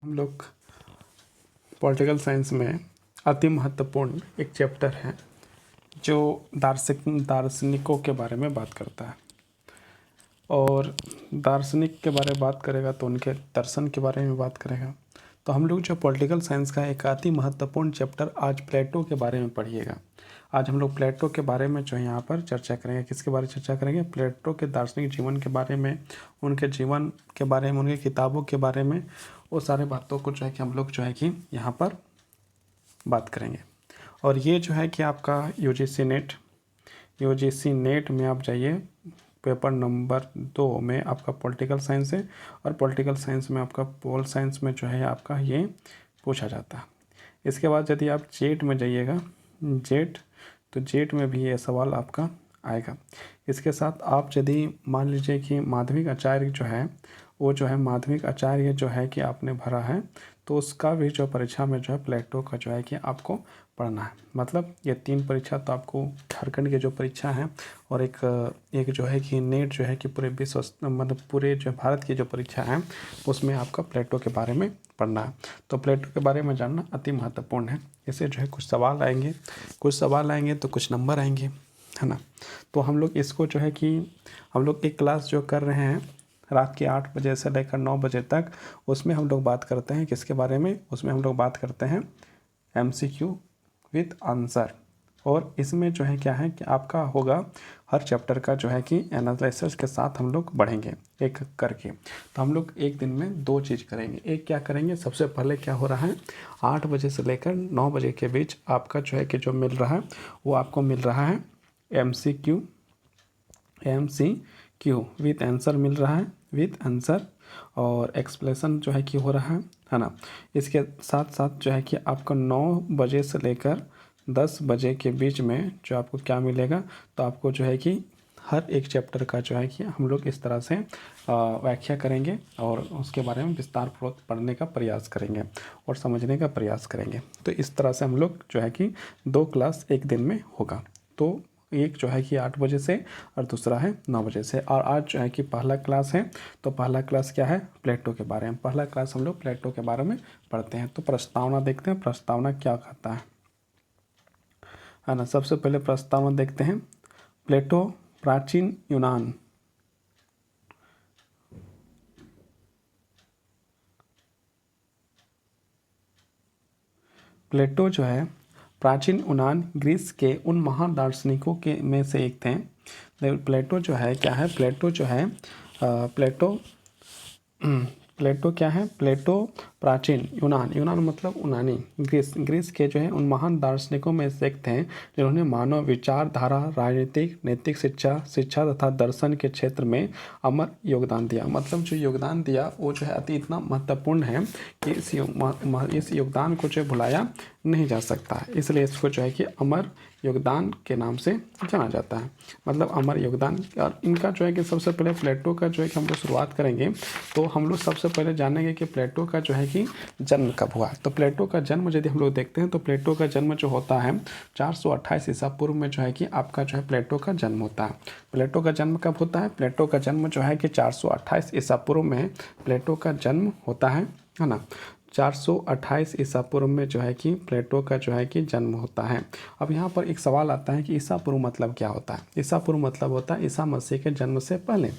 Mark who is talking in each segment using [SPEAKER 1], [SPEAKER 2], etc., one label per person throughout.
[SPEAKER 1] हम लोग political science में अति महत्वपूर्ण एक चैप्टर है जो दार्शनिकों के बारे में बात करता है। और दार्शनिक के बारे में बात करेगा तो उनके दर्शन के बारे में बात करेगा। तो हम लोग जो पॉलिटिकल साइंस का एक अति महत्वपूर्ण चैप्टर आज प्लेटो के बारे में पढ़िएगा। आज हम लोग प्लेटो के बारे में जो है यहाँ पर चर्चा करेंगे। किसके बारे में चर्चा करेंगे? प्लेटो के दार्शनिक जीवन के बारे में, उनके जीवन के बारे में, उनकी किताबों के बारे में, वो सारे बातों को जो है कि हम लोग जो है कि यहाँ पर बात करेंगे। और ये जो है कि आपका यूजीसी नेट में आप जाइए, पेपर नंबर 2 में आपका पॉलिटिकल साइंस है और पॉलिटिकल साइंस में आपका पोल साइंस में जो है आपका ये पूछा जाता है। इसके बाद यदि आप जेट में जाइएगा, तो जेट में भी ये सवाल आपका आएगा। इसके साथ आप यदि मान लीजिए कि माध्यमिक आचार्य जो है वो जो है माध्यमिक आचार्य जो है कि आपने भरा है, तो उसका भी जो परीक्षा में जो है प्लेटो का जो है कि आपको पढ़ना है। मतलब ये 3 परीक्षा तो आपको झारखंड के जो परीक्षा है और एक जो है कि नेट जो है कि पूरे विश्व मतलब पूरे जो भारत की जो परीक्षा है उसमें आपका प्लेटो के बारे में पढ़ना है। तो प्लेटो के बारे में जानना अति महत्वपूर्ण है। इससे जो है कुछ सवाल आएंगे तो कुछ नंबर आएंगे, है ना। तो हम लोग इसको जो है कि हम लोग एक क्लास जो कर रहे हैं रात के 8 बजे से लेकर 9 बजे तक, उसमें हम लोग बात करते हैं किसके बारे में? उसमें हम लोग बात करते हैं MCQ विथ आंसर। और इसमें जो है क्या है कि आपका होगा हर चैप्टर का जो है कि एनालिसिस के साथ हम लोग बढ़ेंगे एक करके। तो हम लोग एक दिन में 2 चीज़ करेंगे। एक क्या करेंगे, सबसे पहले क्या हो रहा है 8 बजे से लेकर 9 बजे के बीच आपका जो है कि जो मिल रहा है वो आपको मिल रहा है MCQ विथ आंसर मिल रहा है, विथ आंसर और एक्सप्लेनेशन जो है कि हो रहा है ना। इसके साथ साथ जो है कि आपको 9 बजे से लेकर 10 बजे के बीच में जो आपको क्या मिलेगा, तो आपको जो है कि हर एक चैप्टर का जो है कि हम लोग इस तरह से व्याख्या करेंगे और उसके बारे में विस्तार पूर्वक पढ़ने का प्रयास करेंगे और समझने का प्रयास करेंगे। तो इस तरह से हम लोग जो है कि 2 क्लास एक दिन में होगा। तो एक जो है कि 8 बजे से और दूसरा है 9 बजे से। और आज जो है कि पहला क्लास है, तो पहला क्लास क्या है? प्लेटो के बारे में। पहला क्लास हम लोग प्लेटो के बारे में पढ़ते हैं। तो प्रस्तावना देखते हैं, प्रस्तावना क्या कहता है ना। सबसे पहले प्रस्तावना देखते हैं। प्लेटो प्राचीन यूनान। प्लेटो जो है प्राचीन यूनान ग्रीस के उन महान दार्शनिकों के में से एक थे। प्लेटो जो है क्या है? प्लेटो क्या है? प्लेटो प्राचीन यूनान मतलब यूनानी, ग्रीस के जो है उन महान दार्शनिकों में से एक थे जिन्होंने मानव विचारधारा, राजनीतिक, नैतिक शिक्षा तथा दर्शन के क्षेत्र में अमर योगदान दिया। मतलब जो योगदान दिया वो जो है अति इतना महत्वपूर्ण है कि इस योगदान को जो भुलाया नहीं जा सकता, इसलिए इसको जो है कि अमर योगदान के नाम से जाना जाता है। मतलब अमर योगदान। और इनका जो है कि सबसे पहले प्लेटो का जो है कि हम लोग शुरुआत करेंगे, तो हम लोग सबसे पहले जानेंगे कि प्लेटो का जो है कि जन्म कब हुआ। तो प्लेटो का जन्म यदि हम लोग देखते हैं तो प्लेटो का जन्म जो होता है 428 ईसा पूर्व में जो है कि आपका जो है प्लेटो का जन्म होता है। प्लेटो का जन्म कब होता है? प्लेटो का जन्म जो है कि 428 ईसा पूर्व में प्लेटो का जन्म होता है ना। 428 ईसा पूर्व में जो है कि प्लेटो का जो है कि जन्म होता है। अब यहाँ पर एक सवाल आता है कि ईसा पूर्व मतलब क्या होता है? ईसा पूर्व मतलब होता है ईसा मसीह के जन्म से पहले।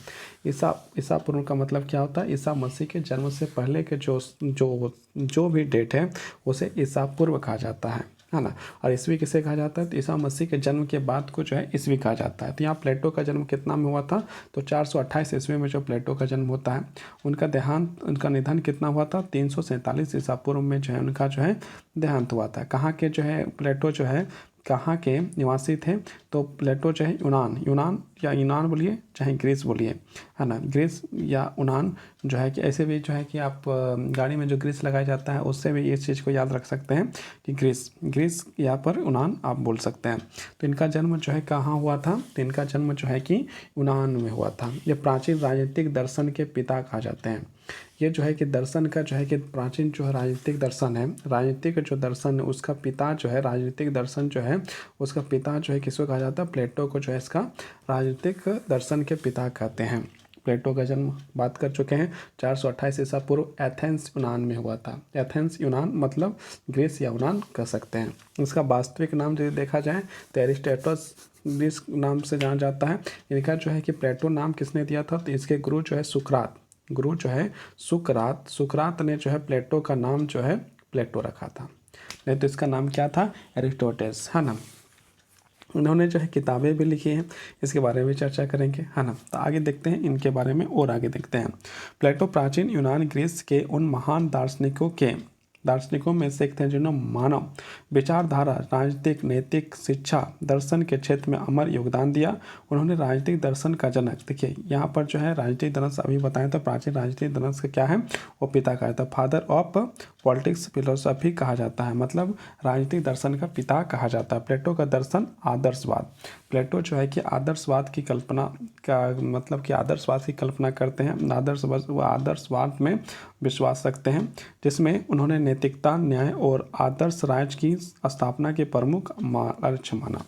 [SPEAKER 1] ईसा पूर्व का मतलब क्या होता है? ईसा मसीह के जन्म से पहले के जो भी डेट है उसे ईसा पूर्व कहा जाता है ना। और ईस्वी किसे कहा जाता है? तो ईसा मसीह के जन्म के बाद को जो है ईस्वी कहा जाता है। तो यहाँ प्लेटो का जन्म कितना में हुआ था? तो 428 ईस्वी में जो प्लेटो का जन्म होता है। उनका निधन कितना हुआ था? 347 ईसा पूर्व में जो है उनका जो है देहांत हुआ था। कहाँ के जो है प्लेटो जो है कहाँ के निवासी थे? तो प्लेटो जो है यूनान बोलिए चाहे ग्रीस बोलिए, है ना। ग्रीस या यूनान जो है कि ऐसे भी जो है कि आप गाड़ी में जो ग्रीस लगाया जाता है उससे भी इस चीज़ को याद रख सकते हैं कि ग्रीस या पर यूनान आप बोल सकते हैं। तो इनका जन्म जो है कहाँ हुआ था? तो इनका जन्म जो है कि यूनान में हुआ था। ये प्राचीन राजनीतिक दर्शन के पिता कहा जाते हैं। ये जो है कि दर्शन का जो है कि प्राचीन जो है राजनीतिक दर्शन है, राजनीतिक जो दर्शन है उसका पिता जो है, राजनीतिक दर्शन जो है उसका पिता जो है किसको कहा जाता है? प्लेटो को जो है इसका राजनीतिक दर्शन के पिता कहते हैं। प्लेटो का जन्म बात कर चुके हैं 428 ईसा पूर्व एथेंस यूनान में हुआ था। एथेंस यूनान मतलब ग्रीस या यूनान कह सकते हैं। इसका वास्तविक नाम यदि देखा जाए तो एरिस्टोटस ग्रीस नाम से जाना जाता है। इनका जो है कि प्लेटो नाम किसने दिया था, तो इसके गुरु जो है सुकरात, गुरु जो है सुकरात ने जो है प्लेटो का नाम जो है प्लेटो रखा था। नहीं तो इसका नाम क्या था, एरिस्टोटेस, है ना। उन्होंने जो है किताबें भी लिखी हैं, इसके बारे में चर्चा करेंगे, है ना। तो आगे देखते हैं इनके बारे में और आगे देखते हैं। प्लेटो प्राचीन यूनान ग्रीस के उन महान दार्शनिकों में से एक थे जिन्होंने मानव विचारधारा, राजनीतिक, नैतिक, शिक्षा, दर्शन के क्षेत्र में अमर योगदान दिया। उन्होंने राजनीतिक दर्शन का जनक, देखिए यहाँ पर जो है राजनीतिक दर्शन अभी बताएं तो प्राचीन राजनीतिक दर्शन का क्या है, वो पिता कहा जाता है, फादर ऑफ पॉलिटिक्स फिलोसफी कहा जाता है, मतलब राजनीतिक दर्शन का पिता कहा जाता है। प्लेटो का दर्शन आदर्शवाद, प्लेटो जो है कि आदर्शवाद की कल्पना का मतलब कि आदर्शवाद की कल्पना करते हैं, आदर्शवाद में विश्वास रखते हैं, जिसमें उन्होंने नैतिकता, न्याय और आदर्श राज्य की स्थापना के प्रमुख लक्ष्य माना।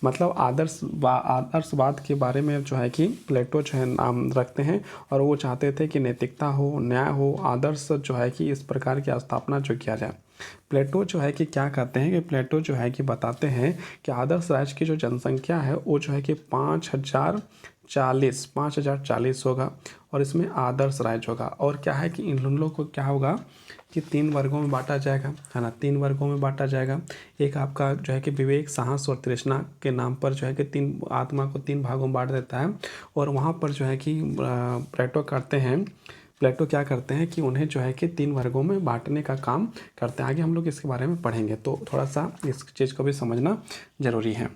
[SPEAKER 1] मतलब आदर्शवाद के बारे में जो है कि प्लेटो जो है नाम रखते हैं और वो चाहते थे कि नैतिकता हो, न्याय हो, आदर्श जो है कि इस प्रकार की स्थापना जो किया जाए। प्लेटो जो है कि क्या कहते हैं कि प्लेटो जो है कि बताते हैं कि आदर्श राज्य की जो जनसंख्या है वो जो है कि 5040 होगा और इसमें आदर्श राज्य होगा। और क्या है कि इन लोगों को क्या होगा कि 3 वर्गों में बांटा जाएगा, है ना, 3 वर्गों में बांटा जाएगा। एक आपका जो है कि विवेक, साहस और तृष्णा के नाम पर जो है कि 3 आत्मा को 3 भागों में बांट देता है। और वहाँ पर जो है कि प्लेटो क्या करते हैं कि उन्हें जो है कि 3 वर्गों में बांटने का काम करते हैं। आगे हम लोग इसके बारे में पढ़ेंगे, तो थोड़ा सा इस चीज़ को भी समझना ज़रूरी है,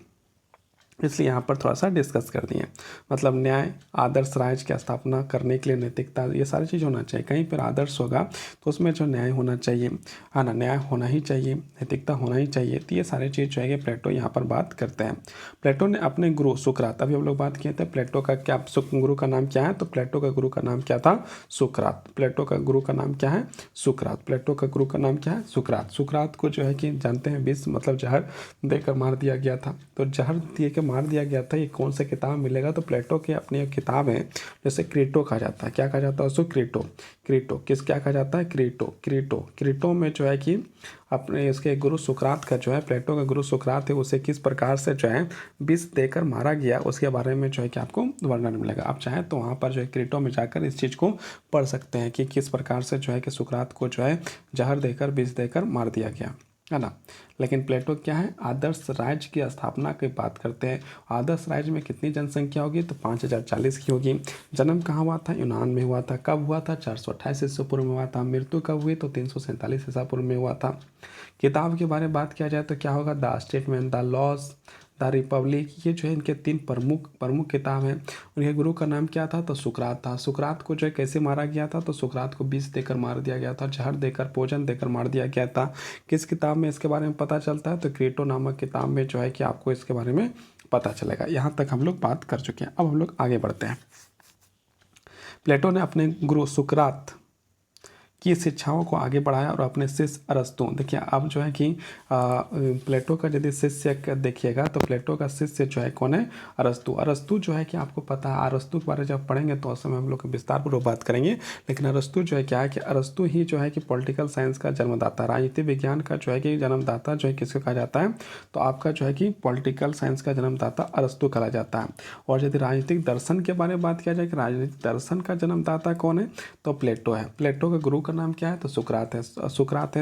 [SPEAKER 1] इसलिए यहाँ पर थोड़ा सा डिस्कस कर दिए। मतलब न्याय, आदर्श राज्य की स्थापना करने के लिए नैतिकता, ये सारी चीज़ होना चाहिए। कहीं पर आदर्श होगा तो उसमें जो न्याय होना चाहिए, है ना, न्याय होना ही चाहिए, नैतिकता होना ही चाहिए। तो ये सारी चीज़ जो है कि प्लेटो यहाँ पर बात करते हैं। प्लेटो ने अपने गुरु सुकरात, अभी हम लोग बात किए थे प्लेटो का क्या गुरु का नाम क्या है, तो प्लेटो का गुरु का नाम क्या था, सुकरात। प्लेटो का गुरु का नाम क्या है, सुकरात। प्लेटो का गुरु का नाम क्या है, सुकरात। सुकरात को जो है कि जानते हैं विष मतलब जहर देकर मार दिया गया था। तो जहर दे के मार दिया गया था, ये कौन सा किताब मिलेगा, तो प्लेटो की अपनी एक किताब है जैसे क्रीटो कहा जाता है। क्या कहा जाता है उसको, क्रीटो। किस क्या कहा जाता है, क्रीटो में जो है कि अपने इसके गुरु सुकरात का जो है, प्लेटो का गुरु सुकरात है, उसे किस प्रकार से जो है विष देकर मारा गया उसके बारे में जो है कि आपको वर्णन मिलेगा। आप चाहें तो वहाँ पर जो है क्रीटो में जाकर इस चीज़ को पढ़ सकते हैं कि किस प्रकार से जो है कि सुकरात को जो है जहर देकर विष देकर मार दिया गया, है ना। लेकिन प्लेटो क्या है, आदर्श राज्य की स्थापना की बात करते हैं। आदर्श राज्य में कितनी जनसंख्या होगी, तो 5040 की होगी। जन्म कहाँ हुआ था, यूनान में हुआ था। कब हुआ था, 428 ईसा पूर्व में हुआ था। मृत्यु कब हुई, तो 347 ईसा पूर्व में हुआ था। किताब के बारे में बात किया जाए तो क्या होगा, the statement, the loss, the Republic, ये जो है इनके 3 प्रमुख किताब हैं। उनके गुरु का नाम क्या था, तो सुकरात था। सुकरात को जो है कैसे मारा गया था, तो सुकरात को विष देकर मार दिया गया था, जहर देकर, भोजन देकर मार दिया गया था। किस किताब में इसके बारे में पता चलता है, तो क्रीटो नामक किताब में जो है कि आपको इसके बारे में पता चलेगा। यहाँ तक हम लोग बात कर चुके हैं। अब हम लोग आगे बढ़ते हैं। प्लेटो ने अपने गुरु सुकरात की शिक्षाओं को आगे बढ़ाया और अपने शिष्य अरस्तु, देखिए अब जो है कि प्लेटो का यदि शिष्य देखिएगा तो प्लेटो का शिष्य जो है कौन है, अरस्तु। अरस्तु जो है कि आपको पता है, अरस्तु के बारे में जब पढ़ेंगे तो उस समय हम लोग विस्तारपूर्वक बात करेंगे। लेकिन अरस्तु जो है क्या है कि अरस्तु ही जो है कि पॉलिटिकल साइंस का जन्मदाता, राजनीतिक विज्ञान का जो है कि जन्मदाता जो है किसको कहा जाता है, तो आपका जो है कि पॉलिटिकल साइंस का जन्मदाता अरस्तु कहा जाता है। और यदि राजनीतिक दर्शन के बारे में बात किया जाए कि राजनीतिक दर्शन का जन्मदाता कौन है, तो प्लेटो है। प्लेटो का गुरु का नाम क्या है, तो सुकरात है।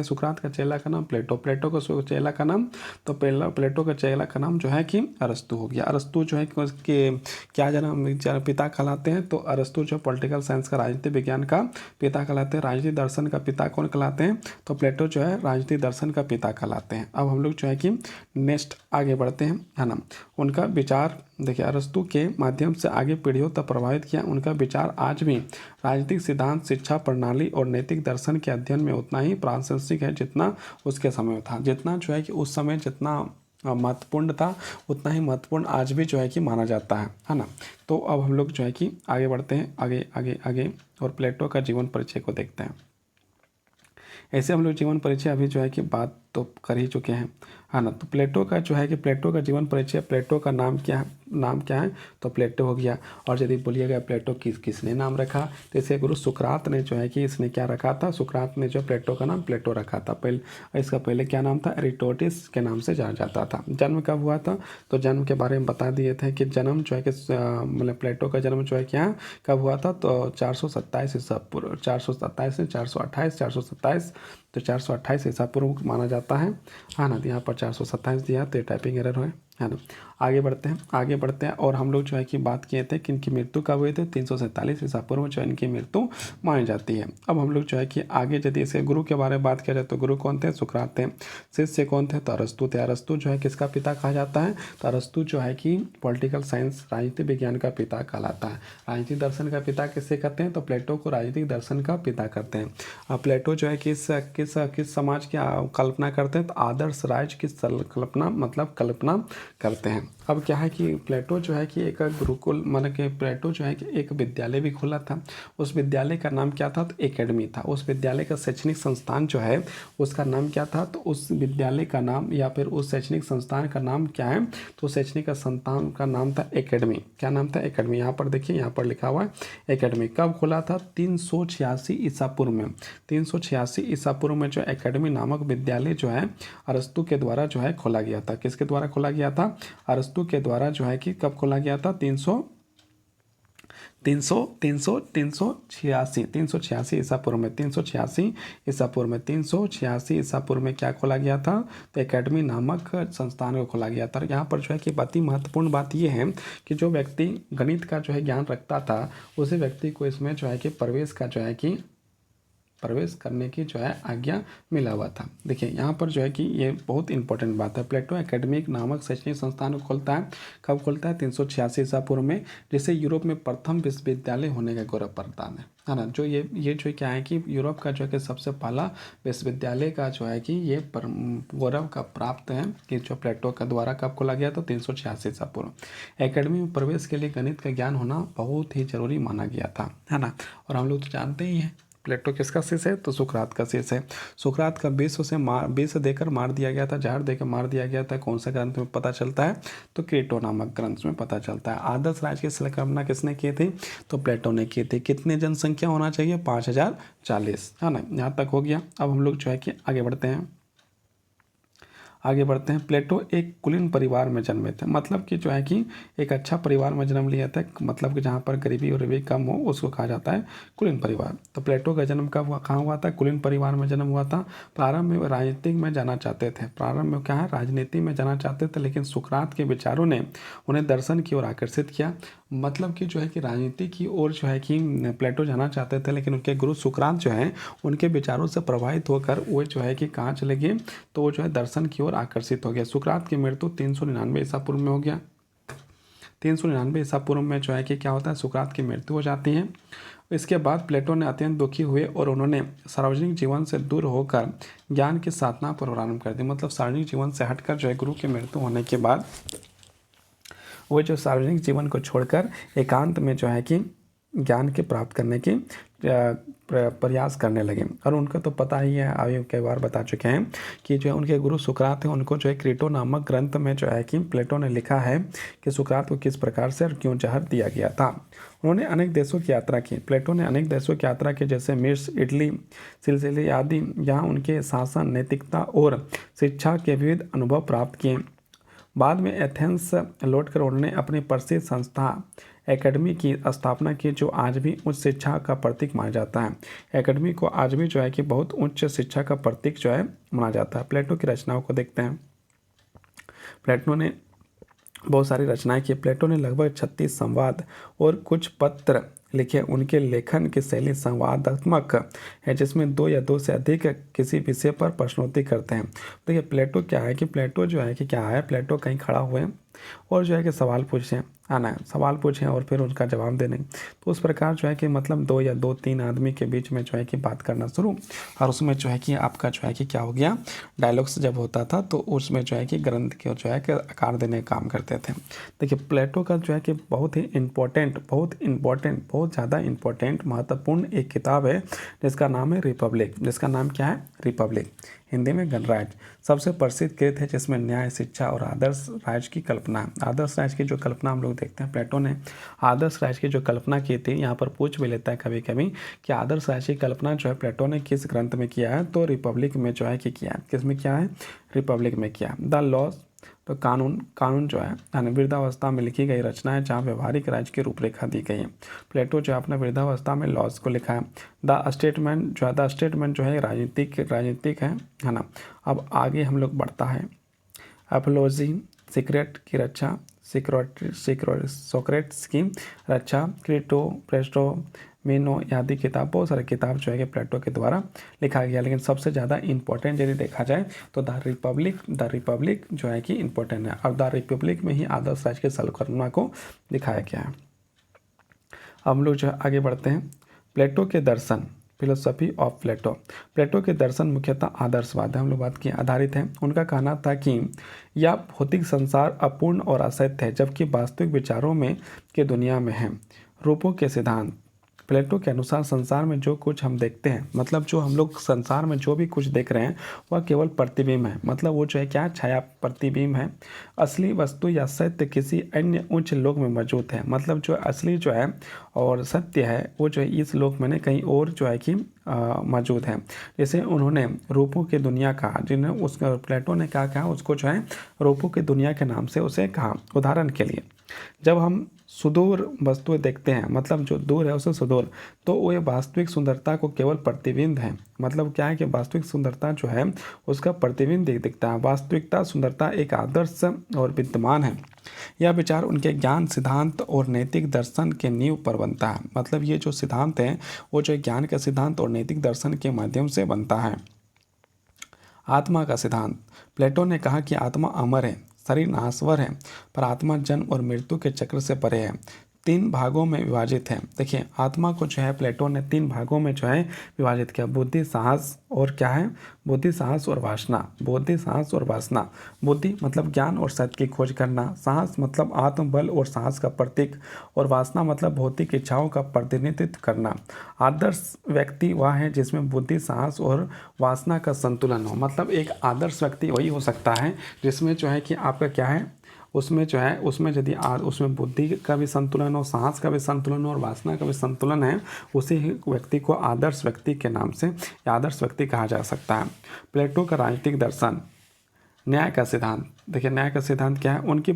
[SPEAKER 1] सुकरात का चेला का नाम प्लेटो का चेला का नाम, तो प्लेटो का चेला का नाम जो है कि अरस्तु हो गया। अरस्तु जो है कि क्या जन्म पिता कहलाते हैं, तो अरस्तु जो पॉलिटिकल साइंस का, राजनीतिक विज्ञान का पिता कहलाते हैं। राजनीतिक दर्शन का पिता कौन कहलाते हैं, तो प्लेटो जो है राजनीतिक दर्शन का पिता कहलाते हैं। अब हम लोग जो है कि नेक्स्ट आगे बढ़ते हैं, है ना। उनका विचार देखिए, अरस्तु के माध्यम से आगे पीढ़ियों तक प्रभावित किया। उनका विचार आज भी राजनीतिक सिद्धांत, शिक्षा प्रणाली और नैतिक दर्शन के अध्ययन में उतना ही प्रासंगिक है जितना उसके समय में था। जितना जो है कि उस समय जितना महत्वपूर्ण था उतना ही महत्वपूर्ण आज भी जो है कि माना जाता है ना। तो अब हम लोग जो है कि आगे बढ़ते हैं, आगे और प्लेटो का जीवन परिचय को देखते हैं। ऐसे हम लोग जीवन परिचय अभी जो है कि बात तो कर ही चुके हैं, है ना। तो प्लेटो का जो है कि प्लेटो का जीवन परिचय, प्लेटो का नाम क्या है, तो प्लेटो हो गया। और यदि बोलिएगा प्लेटो किसने नाम रखा, तो इसे गुरु सुकरात ने जो है कि इसने क्या रखा था, सुकरात ने जो प्लेटो का नाम प्लेटो रखा था। इसका पहले क्या नाम था, एरिस्टोटल के नाम से जाना जाता था। जन्म कब हुआ था, तो जन्म के बारे में बता दिए थे कि जन्म जो है कि मतलब प्लेटो का जन्म जो है क्या कब हुआ था, तो 427 ईसा पूर्व, 427 से 428, 427, तो 428 ईसा पूर्व माना जाता है ना। तो यहाँ पर 427 दिया, तो टाइपिंग एरर है ना। आगे बढ़ते हैं और हम लोग जो है कि बात किए थे कि इनकी मृत्यु कब हुई थी, 347 ईसा पूर्व जो इनकी मृत्यु मानी जाती है। अब हम लोग जो है कि आगे यदि इसे गुरु के बारे में बात किया जाए तो गुरु कौन थे, सुकरात थे। शिष्य कौन थे, तो अरस्तु थे। अरस्तु जो है किसका पिता कहा जाता है, तो अरस्तु जो है कि पॉलिटिकल साइंस, राजनीतिक विज्ञान का पिता कहलाता है। राजनीतिक दर्शन का पिता किसे कहते हैं, तो प्लेटो को राजनीतिक दर्शन का पिता कहते हैं। अब प्लेटो जो है किस समाज की कल्पना करते हैं, तो आदर्श राज्य की कल्पना करते हैं। अब क्या है कि प्लेटो जो है कि एक गुरुकुल मतलब कि प्लेटो जो है कि एक विद्यालय भी खोला था। उस विद्यालय का नाम क्या था, तो एकेडमी था। उस विद्यालय का शैक्षणिक संस्थान जो है उसका नाम क्या था, तो उस विद्यालय का नाम या फिर उस शैक्षणिक संस्थान का नाम क्या है, तो शैक्षणिक संस्थान का नाम था एकेडमी। क्या नाम था, एकेडमी। यहाँ पर देखिए, यहाँ पर लिखा हुआ है एकेडमी। कब खोला था, 386 ईसा पूर्व में। 386 ईसा पूर्व में जो एकेडमी नामक विद्यालय जो है अरस्तु के द्वारा जो है खोला गया था। किसके द्वारा खोला गया था, अरस्तु के द्वारा जो है कि कब खोला गया था, 386 ईसा पूर्व में, 386 ईसा पूर्व में, 386 ईसा पूर्व में क्या खोला गया था, तो एकेडमी नामक संस्थान को खोला गया था। यहाँ पर जो है कि अति महत्वपूर्ण बात ये है कि जो व्यक्ति गणित का जो है ज्ञान रखता था उसी व्यक्ति को इसमें जो है कि प्रवेश करने की जो है आज्ञा मिला हुआ था। देखिए यहाँ पर जो है कि ये बहुत इंपॉर्टेंट बात है। प्लेटो एकेडमिक नामक शैक्षणिक संस्थान को खोलता है, कब खोलता है, 386 ईसा पूर्व में, जिसे यूरोप में प्रथम विश्वविद्यालय होने का गौरव प्रदान है ना। जो ये जो क्या है कि यूरोप का जो है कि सबसे पहला विश्वविद्यालय का जो है कि ये गौरव का प्राप्त है कि जो प्लेटो का द्वारा कब खोला गया, तो 386 ईसा पूर्व। एकेडमी में प्रवेश के लिए गणित का ज्ञान होना बहुत ही जरूरी माना गया था, है ना। और हम लोग तो जानते ही हैं प्लेटो किसका शिष्य है, तो सुकरात का शिष्य है। सुकरात का विष देकर मार दिया गया था, जहर देकर मार दिया गया था। कौन सा ग्रंथ में पता चलता है, तो क्रेटो नामक ग्रंथ में पता चलता है। आदर्श राज्य की कल्पना किसने की थी, तो प्लेटो ने की थी। कितने जनसंख्या होना चाहिए, 5040, है ना। यहाँ तक हो गया। अब हम लोग जो है कि आगे बढ़ते हैं। प्लेटो एक कुलीन परिवार में जन्मे थे, मतलब कि जो है कि एक अच्छा परिवार में जन्म लिया था, मतलब कि जहाँ पर गरीबी और गरीबी कम हो उसको कहा जाता है कुलीन परिवार। तो प्लेटो का जन्म कहाँ हुआ था, कुलीन परिवार में जन्म हुआ था। प्रारंभ में राजनीति में जाना चाहते थे, राजनीति में जाना चाहते थे, लेकिन सुकरात के विचारों ने उन्हें दर्शन की ओर आकर्षित किया। मतलब कि जो है कि राजनीति की ओर जो है कि प्लेटो जाना चाहते थे, लेकिन उनके गुरु सुकरात जो है उनके विचारों से प्रभावित होकर वो जो है कि कहाँ चले गए, तो वो जो है दर्शन की ओर आकर्षित हो गया। सुकरात की मृत्यु 399 ईसा पूर्व में हो गया। 399 ईसा पूर्व में जो है कि क्या होता है, सुकरात की मृत्यु हो जाती है। इसके बाद प्लेटो ने अत्यंत दुखी हुए और उन्होंने सार्वजनिक जीवन से दूर होकर ज्ञान की साधना पर प्रारंभ कर दी। मतलब सार्वजनिक जीवन से हटकर जो है गुरु की मृत्यु होने के बाद वो जो सार्वजनिक जीवन को छोड़कर एकांत में जो है कि ज्ञान के प्राप्त करने की प्रयास करने लगे। और उनका तो पता ही है, अभी कई बार बता चुके हैं कि जो है उनके गुरु सुकरात हैं, उनको जो है क्रेटो नामक ग्रंथ में जो है कि प्लेटो ने लिखा है कि सुकरात को किस प्रकार से और क्यों जहर दिया गया था। उन्होंने अनेक देशों की यात्रा की। प्लेटो ने अनेक देशों की यात्रा की, जैसे मिस्र, इटली, सिसिली आदि। यहाँ उनके शासन, नैतिकता और शिक्षा के विविध अनुभव प्राप्त किए। बाद में एथेंस लौटकर उन्होंने अपनी प्रसिद्ध संस्था एकेडमी की स्थापना की, जो आज भी उच्च शिक्षा का प्रतीक माना जाता है। एकेडमी को आज भी जो है कि बहुत उच्च शिक्षा का प्रतीक जो है माना जाता है। प्लेटो की रचनाओं को देखते हैं। प्लेटो ने बहुत सारी रचनाएं की। प्लेटो ने लगभग 36 संवाद और कुछ पत्र लिखे। उनके लेखन की शैली संवादात्मक है, जिसमें 2 या 2 से अधिक किसी विषय पर प्रश्नोत्तरी करते हैं। देखिए प्लेटो क्या है कि प्लेटो जो है कि क्या है, प्लेटो कहीं खड़ा हुए और जो है कि सवाल पूछे, है ना, सवाल पूछें और फिर उनका जवाब देने। तो उस प्रकार जो है कि मतलब 2 या 2-3 आदमी के बीच में जो है कि बात करना शुरू, और उसमें जो है कि आपका जो है कि क्या हो गया, डायलॉग्स जब होता था तो उसमें जो है कि ग्रंथ के जो है कि आकार देने का काम करते थे। देखिए प्लेटो का जो है कि बहुत ही इम्पोर्टेंट, बहुत ज़्यादा इम्पोर्टेंट महत्वपूर्ण एक किताब है जिसका नाम है रिपब्लिक। जिसका नाम क्या है? रिपब्लिक, हिंदी में गणराज्य। सबसे प्रसिद्ध कृत है जिसमें न्याय, शिक्षा और आदर्श राज्य की कल्पना। आदर्श राज्य की जो कल्पना हम लोग देखते हैं, प्लेटो ने आदर्श राज्य की जो कल्पना की थी, यहाँ पर पूछ भी लेता है कभी कभी कि आदर्श राज्य की कल्पना जो है प्लेटो ने किस ग्रंथ में किया है, तो रिपब्लिक में जो है कि किया है। किस में किया है? रिपब्लिक में किया। द लॉज, तो कानून जो है यानी वृद्धावस्था में लिखी गई रचना है जहाँ व्यवहारिक राज्य की रूपरेखा दी गई है। प्लेटो जो है अपने वृद्धावस्था में लॉज को लिखा है। द स्टेटमेंट जो है राजनीतिक है ना। अब आगे हम लोग बढ़ता है। एपोलॉजी, सीक्रेट की रक्षा, सोक्रेट्स की रक्षा, क्रिटो, प्रेस्टो, मीनो आदि किताब, बहुत सारे किताब जो है कि प्लेटो के द्वारा लिखा गया। लेकिन सबसे ज़्यादा इंपॉर्टेंट यदि देखा जाए तो द रिपब्लिक जो है कि इंपॉर्टेंट है। और द रिपब्लिक में ही आदर्श राज्य की संकल्पना को दिखाया गया है। अब हम लोग जो है आगे बढ़ते हैं। प्लेटो के दर्शन, फिलोसफी ऑफ प्लेटो। प्लेटो के दर्शन मुख्यतः आदर्शवाद है, हम लोग बात की आधारित है। उनका कहना था कि यह भौतिक संसार अपूर्ण और असत्य है, जबकि वास्तविक विचारों में के दुनिया में है। रूपों के सिद्धांत, प्लेटो के अनुसार संसार में जो कुछ हम देखते हैं, मतलब जो हम लोग संसार में जो भी कुछ देख रहे हैं वह केवल प्रतिबिंब है। मतलब वो जो है क्या, छाया प्रतिबिंब है। असली वस्तु या सत्य किसी अन्य उच्च लोक में मौजूद है। मतलब जो असली जो है और सत्य है वो जो है इस लोक में नहीं कहीं और जो है कि मौजूद है। जैसे उन्होंने रूपों की दुनिया कहा, जिन्हें उस प्लेटो ने क्या कहा, उसको जो है रूपों की दुनिया के नाम से उसे कहा। उदाहरण के लिए जब हम सुदूर वस्तुएं देखते हैं, मतलब जो दूर है उसे सुदूर, तो वो वास्तविक सुंदरता को केवल प्रतिबिंब है। मतलब क्या है कि वास्तविक सुंदरता जो है उसका प्रतिबिंब दिखता है। वास्तविकता सुंदरता एक आदर्श और विद्यमान है। यह विचार उनके ज्ञान सिद्धांत और नैतिक दर्शन के नींव पर बनता है। मतलब ये जो सिद्धांत है वो जो ज्ञान के सिद्धांत और नैतिक दर्शन के माध्यम से बनता है। आत्मा का सिद्धांत, प्लेटो ने कहा कि आत्मा अमर है, शरीर नाशवर है, पर आत्मा जन्म और मृत्यु के चक्र से परे है, 3 भागों में विभाजित है। देखिए आत्मा को जो है प्लेटो ने 3 भागों में जो है विभाजित किया। बुद्धि, साहस और क्या है, बुद्धि, साहस और वासना। बुद्धि, साहस और वासना। बुद्धि मतलब ज्ञान और सत्य की खोज करना, साहस मतलब आत्मबल और साहस का प्रतीक, और वासना मतलब भौतिक इच्छाओं का प्रतिनिधित्व करना। आदर्श व्यक्ति वह है जिसमें बुद्धि, साहस और वासना का संतुलन हो। मतलब एक आदर्श व्यक्ति वही हो सकता है जिसमें जो है कि आपका क्या है, उसमें जो है उसमें यदि उसमें बुद्धि का भी संतुलन हो, साहस का भी संतुलन हो और वासना का भी संतुलन है, उसी व्यक्ति को आदर्श व्यक्ति के नाम से या आदर्श व्यक्ति कहा जा सकता है। प्लेटो का राजनीतिक दर्शन, न्याय का सिद्धांत। देखिए न्याय का सिद्धांत क्या है, उनकी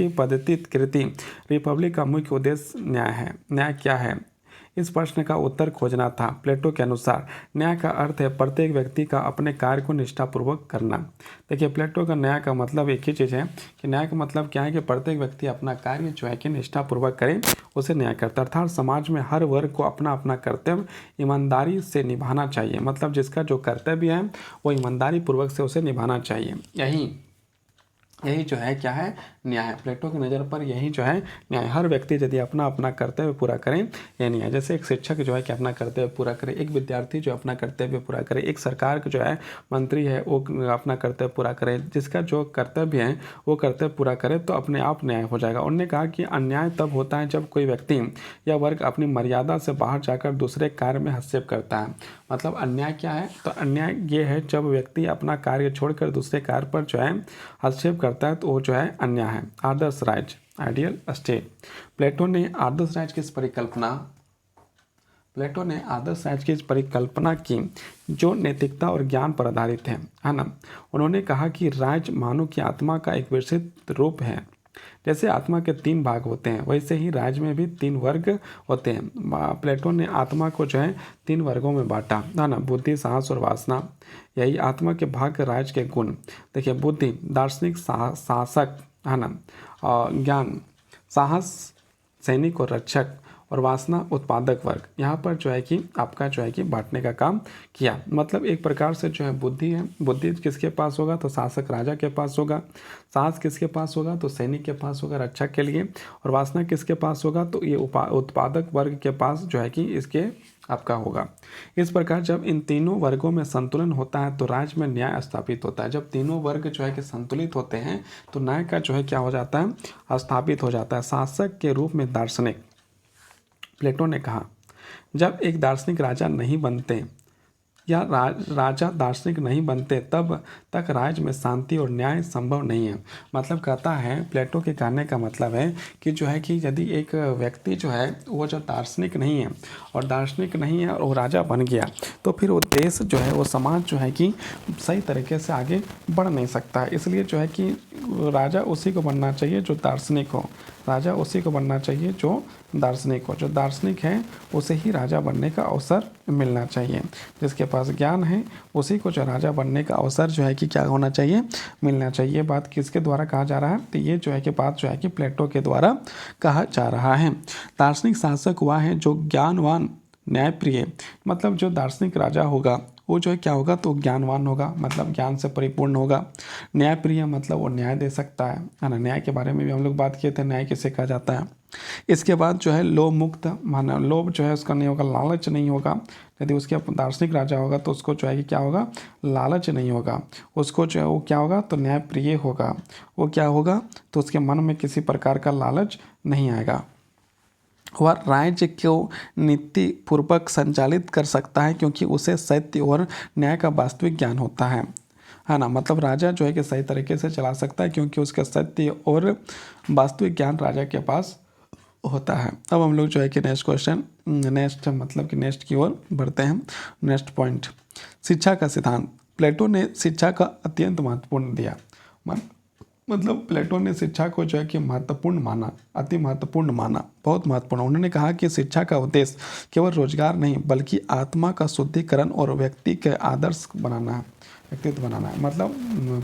[SPEAKER 1] पद्धति कृति रिपब्लिक का मुख्य उद्देश्य न्याय है। न्याय क्या है, इस प्रश्न का उत्तर खोजना था। प्लेटो के अनुसार न्याय का अर्थ है प्रत्येक व्यक्ति का अपने कार्य को निष्ठापूर्वक करना। देखिए प्लेटो का न्याय का मतलब एक ही चीज़ है कि न्याय का मतलब क्या है कि प्रत्येक व्यक्ति अपना कार्य जो है कि निष्ठापूर्वक करे, उसे न्याय करता। अर्थात समाज में हर वर्ग को अपना अपना कर्तव्य ईमानदारी से निभाना चाहिए। मतलब जिसका जो कर्तव्य है वो ईमानदारी पूर्वक से उसे निभाना चाहिए। यही जो है क्या है, न्याय है। प्लेटो की नज़र पर यही जो है न्याय। हर व्यक्ति यदि अपना अपना कर्तव्य पूरा करें यह न्याय। जैसे एक शिक्षक जो है कि अपना कर्तव्य पूरा करे, एक विद्यार्थी जो अपना कर्तव्य पूरा करे, एक सरकार का जो है मंत्री है वो अपना कर्तव्य पूरा करे। जिसका जो कर्तव्य है वो कर्तव्य पूरा करे तो अपने आप न्याय हो जाएगा। उन्होंने कहा कि अन्याय तब होता है जब कोई व्यक्ति या वर्ग अपनी मर्यादा से बाहर जाकर दूसरे कार्य में हस्तक्षेप करता है। मतलब अन्याय क्या है, तो अन्याय ये है जब व्यक्ति अपना कार्य छोड़कर दूसरे कार्य पर जो है हस्तक्षेप करता है, तो वो जो है अन्याय है। आदर्श राज्य, आइडियल स्टेट। प्लेटो ने आदर्श राज्य की परिकल्पना की जो नैतिकता और ज्ञान पर आधारित है ना। उन्होंने कहा कि राज्य मानव की आत्मा का एक विकसित रूप है। जैसे आत्मा के 3 भाग होते हैं वैसे ही राज्य में भी 3 वर्ग होते हैं। प्लेटो ने आत्मा को जो है 3 वर्गों में बांटा है ना, बुद्धि, साहस और वासना। यही आत्मा के भाग राज्य के गुण। देखिए बुद्धि दार्शनिक शासक है ना, और ज्ञान साहस सैनिक और रक्षक, और वासना उत्पादक वर्ग। यहाँ पर जो है कि आपका जो है कि बांटने का काम किया। मतलब एक प्रकार से जो है बुद्धि है, बुद्धि किसके पास होगा तो शासक राजा के पास होगा, साहस किसके पास होगा तो सैनिक के पास होगा रक्षा के लिए, और वासना किसके पास होगा तो ये उत्पादक वर्ग के पास जो है कि इसके आपका होगा। इस प्रकार जब इन तीनों वर्गों में संतुलन होता है तो राज्य में न्याय स्थापित होता है। जब तीनों वर्ग जो है कि संतुलित होते हैं तो न्याय का जो है क्या हो जाता है स्थापित हो जाता है। शासक के रूप में दार्शनिक, प्लेटो ने कहा जब एक दार्शनिक राजा नहीं बनते या राजा दार्शनिक नहीं बनते तब तक राज्य में शांति और न्याय संभव नहीं है। मतलब कहता है, प्लेटो के कहने का मतलब है कि जो है कि यदि एक व्यक्ति जो है वो जो दार्शनिक नहीं है और दार्शनिक नहीं है और वो राजा बन गया तो फिर वो देश जो है वो समाज जो है कि सही तरीके से आगे बढ़ नहीं सकता है। इसलिए जो है कि राजा उसी को बनना चाहिए जो दार्शनिक हो, राजा उसी को बनना चाहिए जो दार्शनिक हो। जो दार्शनिक है उसे ही राजा बनने का अवसर मिलना चाहिए। जिसके पास ज्ञान है उसी को जो राजा बनने का अवसर जो है कि क्या होना चाहिए, मिलना चाहिए। बात किसके द्वारा कहा जा रहा है तो ये जो है कि बात जो है कि प्लेटो के द्वारा कहा जा रहा है। दार्शनिक शासक वह है जो ज्ञानवान न्यायप्रिय, मतलब जो दार्शनिक राजा होगा वो जो है क्या होगा तो ज्ञानवान होगा, मतलब ज्ञान से परिपूर्ण होगा। न्यायप्रिय मतलब वो न्याय दे सकता है ना। न्याय के बारे में भी हम लोग बात किए थे, न्याय किसे कहा जाता है। इसके बाद जो है लोभ मुक्त, माना लोभ जो है उसका नहीं होगा, लालच नहीं होगा। यदि उसके दार्शनिक राजा होगा तो उसको जो है कि क्या होगा, लालच नहीं होगा। उसको जो है वो क्या होगा तो न्यायप्रिय होगा। वो क्या होगा तो उसके मन में किसी प्रकार का लालच नहीं आएगा। वह राज्य को नीतिपूर्वक संचालित कर सकता है क्योंकि उसे सत्य और न्याय का वास्तविक ज्ञान होता है ना। मतलब राजा जो है कि सही तरीके से चला सकता है क्योंकि उसका सत्य और वास्तविक ज्ञान राजा के पास होता है। अब हम लोग जो है कि नेक्स्ट क्वेश्चन, मतलब कि नेक्स्ट की ओर बढ़ते हैं। नेक्स्ट पॉइंट, शिक्षा का सिद्धांत। प्लेटो ने शिक्षा का अत्यंत महत्वपूर्ण दिया। मतलब प्लेटो ने शिक्षा को जो है कि महत्वपूर्ण माना, अति महत्वपूर्ण माना, बहुत महत्वपूर्ण। उन्होंने कहा कि शिक्षा का उद्देश्य केवल रोजगार नहीं बल्कि आत्मा का शुद्धिकरण और व्यक्ति के आदर्श बनाना है, व्यक्तित्व बनाना है। मतलब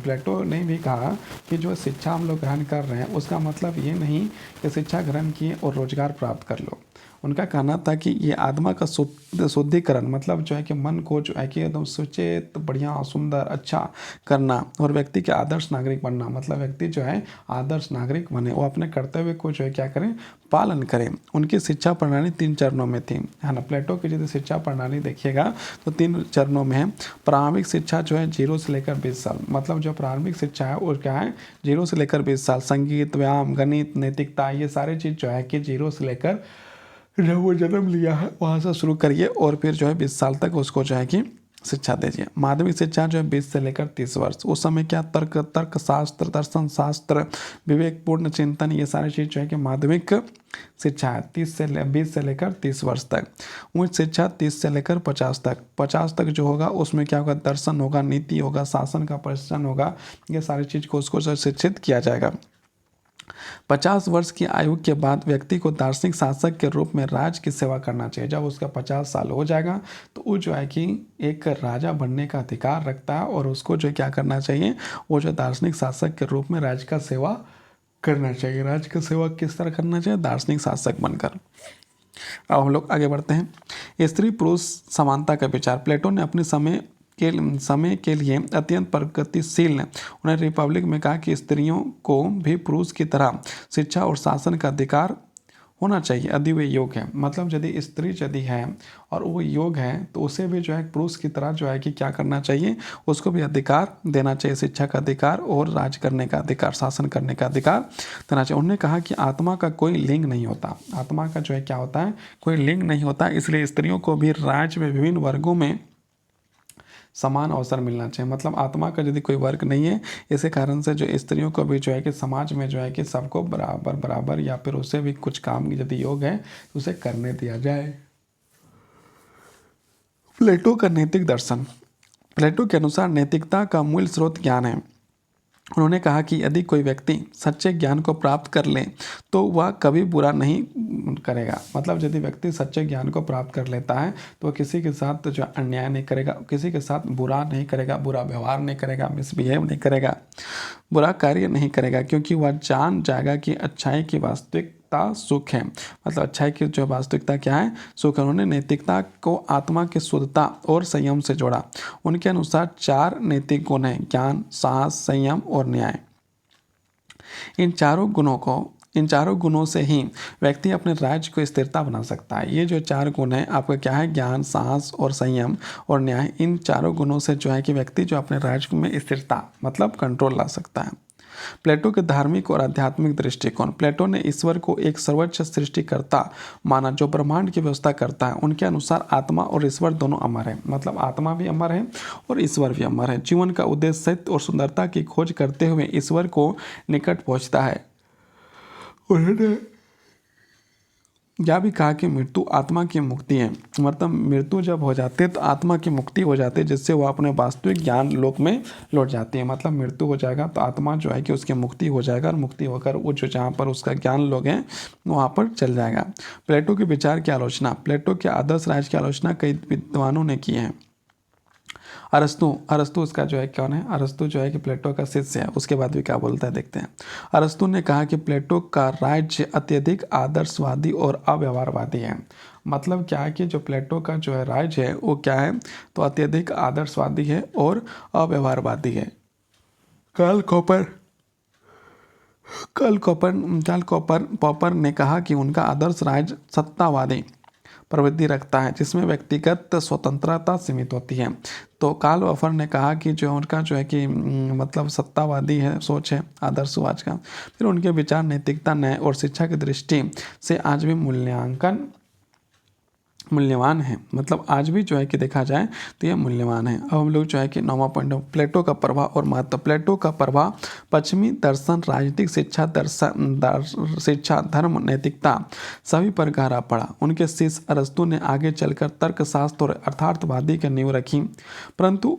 [SPEAKER 1] प्लेटो ने भी कहा कि जो शिक्षा हम लोग ग्रहण कर रहे हैं उसका मतलब ये नहीं कि शिक्षा ग्रहण किए और रोजगार प्राप्त कर लो। उनका कहना था कि ये आत्मा का शुद्धिकरण, मतलब जो है कि मन को जो है कि एकदम सुचेत, बढ़िया, सुंदर, अच्छा करना और व्यक्ति के आदर्श नागरिक बनना। मतलब व्यक्ति जो है आदर्श नागरिक बने, वो अपने कर्तव्य को जो है क्या करें, पालन करें। उनकी शिक्षा प्रणाली 3 चरणों में थी, है ना। प्लेटो की यदि शिक्षा प्रणाली देखिएगा तो 3 चरणों में है। प्रारंभिक शिक्षा जो है 0 से लेकर 20 साल, मतलब जो प्रारंभिक शिक्षा है वो क्या है 0 से लेकर 20 साल। संगीत, व्यायाम, गणित, नैतिकता, ये सारे चीज़ जो है कि 0 से लेकर जब वो जन्म लिया है वहाँ से शुरू करिए और फिर जो है 20 साल तक उसको जो है कि शिक्षा दीजिए। माध्यमिक शिक्षा जो है 20 से लेकर 30 वर्ष। उस समय क्या तर्क शास्त्र, दर्शन शास्त्र, विवेकपूर्ण चिंतन, ये सारी चीज़ जो है कि माध्यमिक शिक्षा है 20 से लेकर 30 वर्ष तक। उच्च शिक्षा 30 से लेकर 50 तक। 50 तक जो होगा उसमें क्या होगा, दर्शन होगा, नीति होगा, शासन का प्रशिक्षण होगा, ये सारी चीज़ को उसको शिक्षित किया जाएगा। 50 वर्ष की आयु के बाद व्यक्ति को दार्शनिक शासक के रूप में राज्य की सेवा करना चाहिए। जब उसका 50 साल हो जाएगा तो वो जो है कि एक राजा बनने का अधिकार रखता है और उसको जो क्या करना चाहिए, वो जो दार्शनिक शासक के रूप में राज्य का सेवा करना चाहिए। राज्य का सेवा किस तरह करना चाहिए, दार्शनिक शासक बनकर। अब हम लोग आगे बढ़ते हैं। स्त्री पुरुष समानता का विचार। प्लेटो ने अपने समय के लिए अत्यंत प्रगतिशील उन्हें रिपब्लिक में कहा कि स्त्रियों को भी पुरुष की तरह शिक्षा और शासन का अधिकार होना चाहिए यदि वे योग्य है। मतलब यदि स्त्री यदि है और वो योग्य है तो उसे भी जो है पुरुष की तरह जो है कि क्या करना चाहिए, उसको भी अधिकार देना चाहिए, शिक्षा का अधिकार और राज करने का अधिकार, शासन करने का अधिकार देना चाहिए। उन्होंने कहा कि आत्मा का कोई लिंग नहीं होता, आत्मा का जो है क्या होता है, कोई लिंग नहीं होता, इसलिए स्त्रियों को भी राज्य में विभिन्न वर्गों में समान अवसर मिलना चाहिए। मतलब आत्मा का यदि कोई वर्ग नहीं है, इसी कारण से जो स्त्रियों को भी जो है कि समाज में जो है कि सबको बराबर या फिर उससे भी कुछ काम यदि योग है तो उसे करने दिया जाए। प्लेटो का नैतिक दर्शन। प्लेटो के अनुसार नैतिकता का मूल स्रोत ज्ञान है। उन्होंने कहा कि यदि कोई व्यक्ति सच्चे ज्ञान को प्राप्त कर ले तो वह कभी बुरा नहीं करेगा। मतलब यदि व्यक्ति सच्चे ज्ञान को प्राप्त कर लेता है तो वह किसी के साथ जो अन्याय नहीं करेगा, किसी के साथ बुरा नहीं करेगा, बुरा व्यवहार नहीं करेगा, मिसबिहेव नहीं करेगा, बुरा कार्य नहीं करेगा, क्योंकि वह जान जाएगा कि अच्छाई की वास्तविकता नैतिकता सुख है। मतलब अच्छाई की जो वास्तविकता क्या है, सुख है। उन्होंने नैतिकता को आत्मा की शुद्धता और संयम से जोड़ा। उनके अनुसार 4 नैतिक गुण हैं: ज्ञान, साहस, संयम और न्याय। इन चारों गुणों से ही व्यक्ति अपने राज्य को स्थिरता बना सकता है। ये जो 4 गुण हैं आपका क्या है, ज्ञान, साहस और संयम और न्याय। इन चारों गुणों से जो है कि व्यक्ति जो अपने राज्य में स्थिरता मतलब कंट्रोल ला सकता है। प्लेटो के धार्मिक और आध्यात्मिक दृष्टिकोण। प्लेटो ने ईश्वर को एक सर्वोच्च सृष्टिकर्ता माना जो ब्रह्मांड की व्यवस्था करता है। उनके अनुसार आत्मा और ईश्वर दोनों अमर है, मतलब आत्मा भी अमर है और ईश्वर भी अमर है। जीवन का उद्देश्य सत्य और सुंदरता की खोज करते हुए ईश्वर को निकट पहुंचता है। उन्होंने यह भी कहा कि मृत्यु आत्मा की मुक्ति है, मतलब मृत्यु जब हो जाती है तो आत्मा की मुक्ति हो जाती है, जिससे वो अपने वास्तविक ज्ञान लोक में लौट जाती है। मतलब मृत्यु हो जाएगा तो आत्मा जो है कि उसकी मुक्ति हो जाएगा और मुक्ति होकर वो जो जहाँ पर उसका ज्ञान लोग हैं वहाँ पर चल जाएगा। प्लेटो के विचार की आलोचना। प्लेटो के आदर्श राज्य की आलोचना कई विद्वानों ने की है। अरस्तु इसका जो है कौन है, अरस्तु जो है कि प्लेटो का शिष्य है। उसके बाद भी क्या बोलता है देखते हैं। अरस्तु ने कहा कि प्लेटो का राज्य अत्यधिक आदर्शवादी और अव्यवहारवादी है। मतलब क्या है कि जो प्लेटो का जो है राज्य है वो क्या है, तो अत्यधिक आदर्शवादी है और अव्यवहारवादी है। पॉपर ने कहा कि उनका आदर्श राज्य सत्तावादी प्रवृत्ति रखता है जिसमें व्यक्तिगत स्वतंत्रता सीमित होती है। तो कार्ल पॉपर ने कहा कि जो उनका जो है कि मतलब सत्तावादी है सोच है आदर्शवाद का। फिर उनके विचार नैतिकता, न्याय और शिक्षा की दृष्टि से आज भी मूल्यवान है। मतलब आज भी जो है कि देखा जाए तो ये मूल्यवान है। अब हम लोग जो है कि 9वां पॉइंट, प्लेटो का प्रभाव और महत्व। प्लेटो का प्रभाव पश्चिमी दर्शन, राजनीतिक शिक्षा, धर्म, नैतिकता सभी पर गहरा पड़ा। उनके शिष्य अरस्तु ने आगे चलकर तर्कशास्त्र और अर्थार्थवादी की नींव रखी, परंतु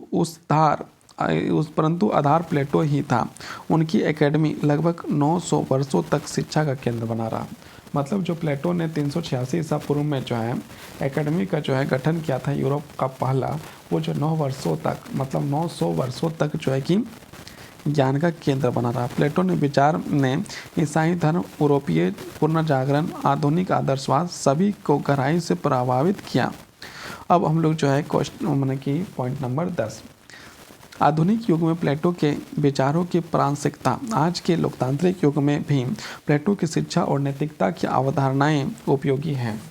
[SPEAKER 1] आधार प्लेटो ही था। उनकी एकेडमी लगभग 900 वर्षों तक शिक्षा का केंद्र बना रहा। मतलब जो प्लेटो ने 386 ईसा पूर्व में जो है एकेडमी का जो है गठन किया था यूरोप का पहला, वो जो 9 वर्षों तक मतलब 900 वर्षों तक जो है कि ज्ञान का केंद्र बना रहा। प्लेटो ने विचार ने ईसाई धर्म, यूरोपीय पुनर्जागरण, आधुनिक आदर्शवाद सभी को गहराई से प्रभावित किया। अब हम लोग जो है पॉइंट नंबर 10, आधुनिक युग में प्लेटो के विचारों की प्रासंगिकता। आज के लोकतांत्रिक युग में भी प्लेटो की शिक्षा और नैतिकता की अवधारणाएं उपयोगी हैं,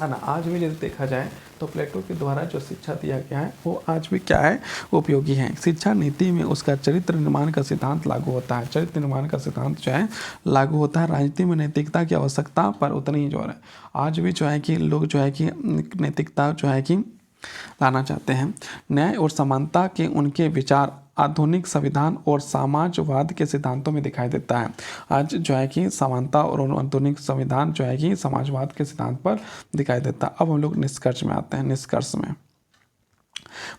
[SPEAKER 1] है ना। आज भी यदि देखा जाए तो प्लेटो के द्वारा जो शिक्षा दिया गया है वो आज भी क्या है, उपयोगी है। शिक्षा नीति में उसका चरित्र निर्माण का सिद्धांत लागू होता है। चरित्र निर्माण का सिद्धांत जो है लागू होता है। राजनीति में नैतिकता की आवश्यकता पर उतनी ही जोर है। आज भी जो है कि लोग जो है कि नैतिकता जो है कि लाना चाहते हैं। न्याय और समानता के उनके विचार आधुनिक संविधान और समाजवाद के सिद्धांतों में दिखाई देता है। आज जो है कि समानता और आधुनिक संविधान जो है कि समाजवाद के सिद्धांत पर दिखाई देता है। अब हम लोग निष्कर्ष में आते हैं। निष्कर्ष में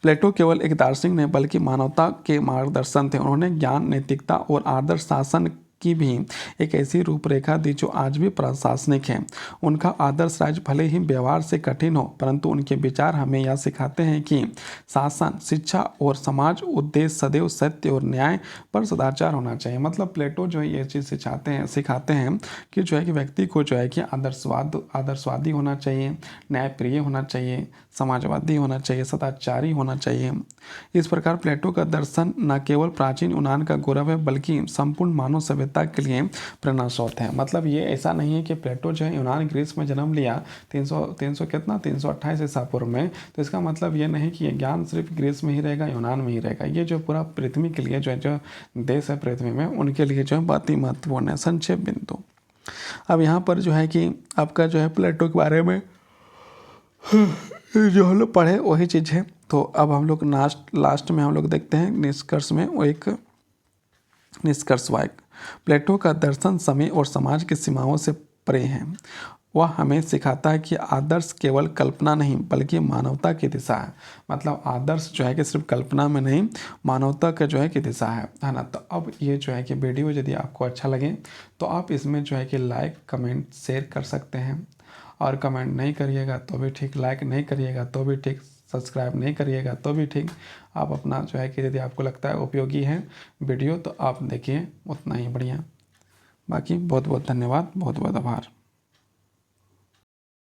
[SPEAKER 1] प्लेटो केवल एक दार्शनिक नहीं बल्कि मानवता के मार्गदर्शन थे। उन्होंने ज्ञान, नैतिकता और आदर्श शासन की भी एक ऐसी रूपरेखा दी जो आज भी प्रशासनिक है। उनका आदर्श राज्य भले ही व्यवहार से कठिन हो, परंतु उनके विचार हमें यह सिखाते हैं कि शासन, शिक्षा और समाज उद्देश्य सदैव सत्य और न्याय पर सदाचार होना चाहिए। मतलब प्लेटो जो है ये चीज़ सिखाते हैं कि जो है कि व्यक्ति को जो है कि आदर्शवादी होना चाहिए, न्यायप्रिय होना चाहिए, समाजवादी होना चाहिए, सदाचारी होना चाहिए। इस प्रकार प्लेटो का दर्शन न केवल प्राचीन यूनान का गौरव है बल्कि संपूर्ण मानव सभ्यता के लिए प्रेरणा स्रोत है। मतलब ये ऐसा नहीं है कि प्लेटो जो है यूनान ग्रीस में जन्म लिया 328 ईसा पूर्व में, तो इसका मतलब ये नहीं कि ये ज्ञान सिर्फ ग्रीस में ही रहेगा, यूनान में ही रहेगा। ये जो पूरा पृथ्वी के लिए जो देश है पृथ्वी में, उनके लिए जो है बहुत ही महत्वपूर्ण है। संक्षेप बिंदु। अब यहाँ पर जो है कि आपका जो है प्लेटो के बारे में जो हम लोग पढ़े वही चीज़ है। तो अब हम लोग लास्ट में हम लोग देखते हैं निष्कर्ष में। वो एक निष्कर्ष वाक्य, प्लेटो का दर्शन समय और समाज की सीमाओं से परे है। वह हमें सिखाता है कि आदर्श केवल कल्पना नहीं बल्कि मानवता की दिशा है। मतलब आदर्श जो है कि सिर्फ कल्पना में नहीं, मानवता का जो है कि दिशा है ना। तो अब ये जो है कि वीडियो यदि आपको अच्छा लगे तो आप इसमें जो है कि लाइक, कमेंट, शेयर कर सकते हैं। और कमेंट नहीं करिएगा तो भी ठीक, लाइक नहीं करिएगा तो भी ठीक, सब्सक्राइब नहीं करिएगा तो भी ठीक। आप अपना जो है कि यदि आपको लगता है उपयोगी है वीडियो तो आप देखिए, उतना ही बढ़िया। बाकी बहुत बहुत धन्यवाद, बहुत बहुत आभार।